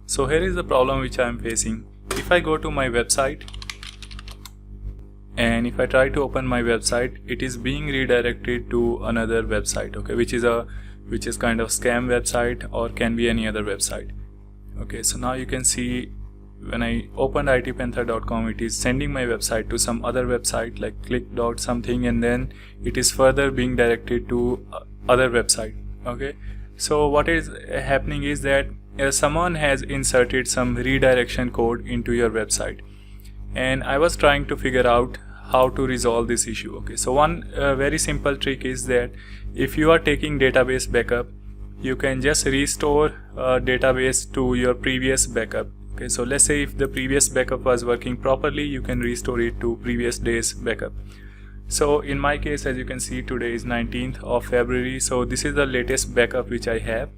So here is the problem which I am facing. If I go to my website and if I try to open my website, it is being redirected to another website, okay, which is kind of scam website or can be any other website. Okay, so now you can see when I opened itpanther.com, it is sending my website to some other website like click.something, and then it is further being directed to other website. Okay, so what is happening is that someone has inserted some redirection code into your website, and I was trying to figure out how to resolve this issue. Okay, so one very simple trick is that if you are taking database backup, you can just restore database to your previous backup. Okay, so let's say if the previous backup was working properly, you can restore it to previous day's backup. So in my case, as you can see, today is 19th of February, so this is the latest backup which I have,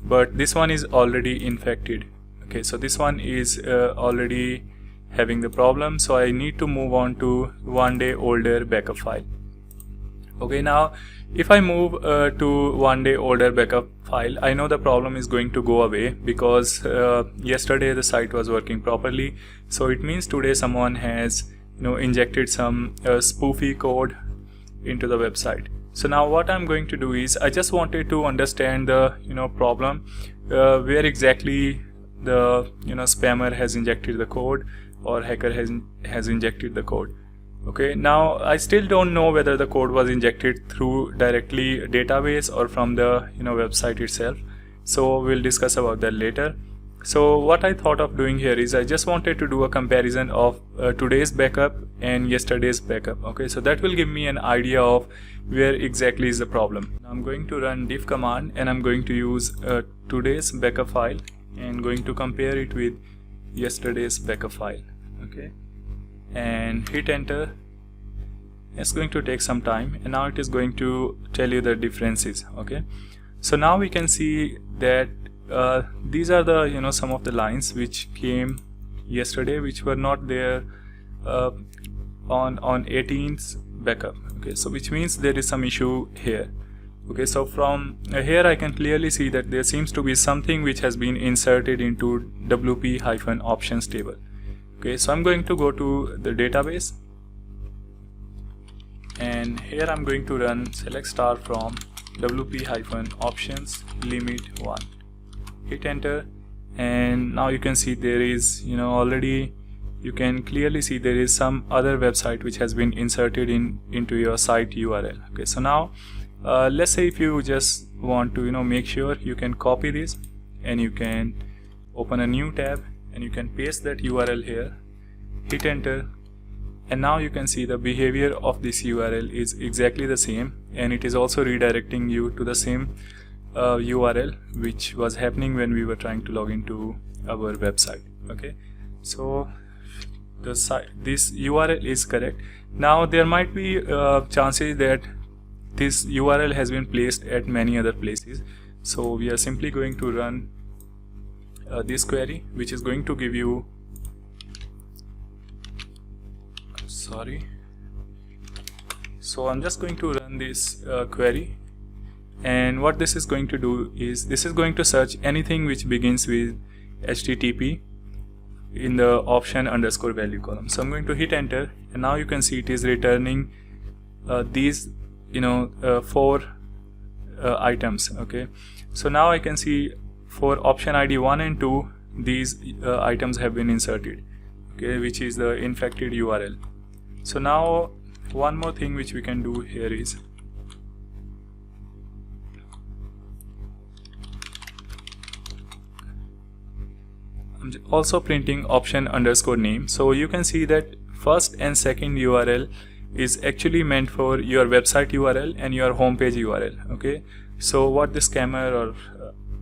but this one is already infected. Okay, so this one is already having the problem, so I need to move on to 1 day older backup file. Okay, now if I move to 1 day older backup file, I know the problem is going to go away because yesterday the site was working properly, so it means today someone has injected some spoofy code into the website. So now what I'm going to do is I just wanted to understand the problem, where exactly the spammer has injected the code or hacker has injected the code. Okay, now I still don't know whether the code was injected through directly database or from the website itself, so we'll discuss about that later. So what I thought of doing here is I just wanted to do a comparison of today's backup and yesterday's backup. Okay, so that will give me an idea of where exactly is the problem. I'm going to run diff command and I'm going to use today's backup file and going to compare it with yesterday's backup file. Okay, and hit enter. It's going to take some time, and now it is going to tell you the differences. Okay, so now we can see that these are the some of the lines which came yesterday which were not there on 18th backup. Okay, so which means there is some issue here. Okay, so from here I can clearly see that there seems to be something which has been inserted into wp-options table. Okay, so I'm going to go to the database, and here I'm going to run select star from wp-options limit 1. Hit enter, and now you can see there is already you can clearly see there is some other website which has been inserted into your site URL. Okay, so now let's say if you just want to make sure, you can copy this and you can open a new tab and you can paste that URL here, hit enter, and now you can see the behavior of this URL is exactly the same, and it is also redirecting you to the same URL which was happening when we were trying to log into our website. Okay, so this URL is correct. Now there might be chances that this URL has been placed at many other places, so we are simply going to run this query, which is going to give you so I'm just going to run this query, and what this is going to do is this is going to search anything which begins with HTTP in the option underscore value column. So I'm going to hit enter, and now you can see it is returning these 4 items. Okay, so now I can see for option ID 1 and 2 these items have been inserted, okay, which is the infected URL. So now one more thing which we can do here is I'm also printing option underscore name, so you can see that first and second URL is actually meant for your website URL and your homepage URL. Okay, so what the scammer, or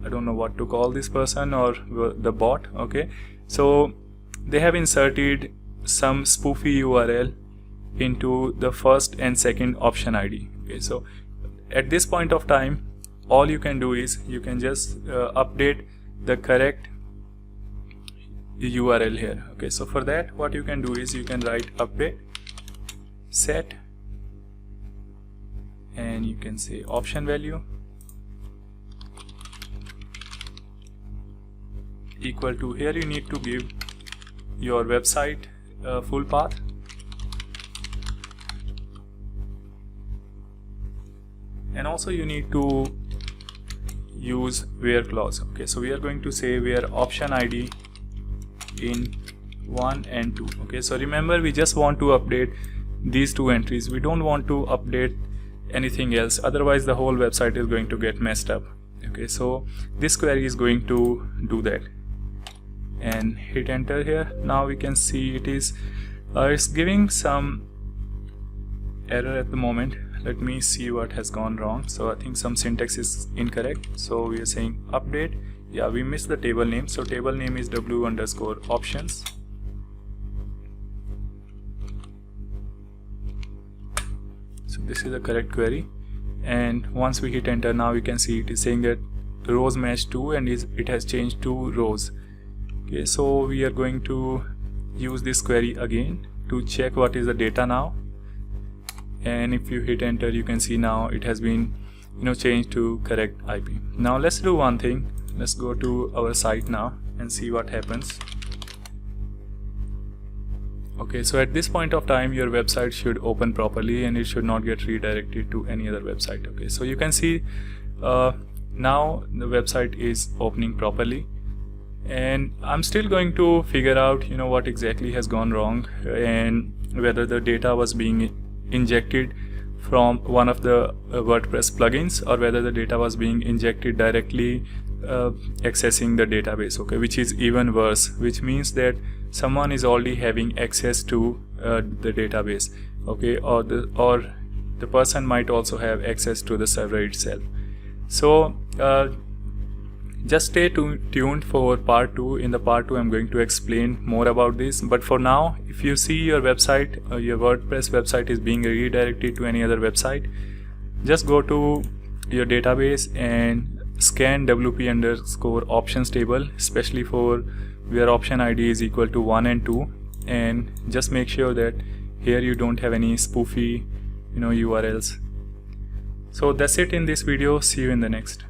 I don't know what to call this person, or the bot, okay, so they have inserted some spoofy URL into the first and second option ID. Okay, so at this point of time all you can do is you can just update the correct URL here. Okay, so for that what you can do is you can write update set, and you can say option value, equal to, here you need to give your website full path, and also you need to use where clause. Okay, so we are going to say where option ID in 1 and 2. Okay, so remember, we just want to update these two entries. We don't want to update anything else, otherwise the whole website is going to get messed up. Okay, so this query is going to do that, and hit enter here. Now we can see it's giving some error at the moment. Let me see what has gone wrong. So I think some syntax is incorrect. So we are saying update. Yeah, we missed the table name. So table name is w_options. So this is the correct query, and once we hit enter, now we can see it is saying that rows match 2 and it has changed 2 rows. Okay, so we are going to use this query again to check what is the data now, and if you hit enter, you can see now it has been changed to correct IP. Now let's do one thing. Let's go to our site now and see what happens. Okay, so at this point of time, your website should open properly and it should not get redirected to any other website. Okay, so you can see now the website is opening properly, and I'm still going to figure out what exactly has gone wrong, and whether the data was being injected from one of the WordPress plugins, or whether the data was being injected directly accessing the database. Okay, which is even worse, which means that someone is already having access to the database. Okay, or the person might also have access to the server itself. So just stay tuned for part 2. In the part 2, I'm going to explain more about this, but for now, if you see your website, your WordPress website is being redirected to any other website, just go to your database and scan wp_options table, especially for where option ID is equal to 1 and 2, and just make sure that here you don't have any spoofy URLs. So that's it in this video. See you in the next.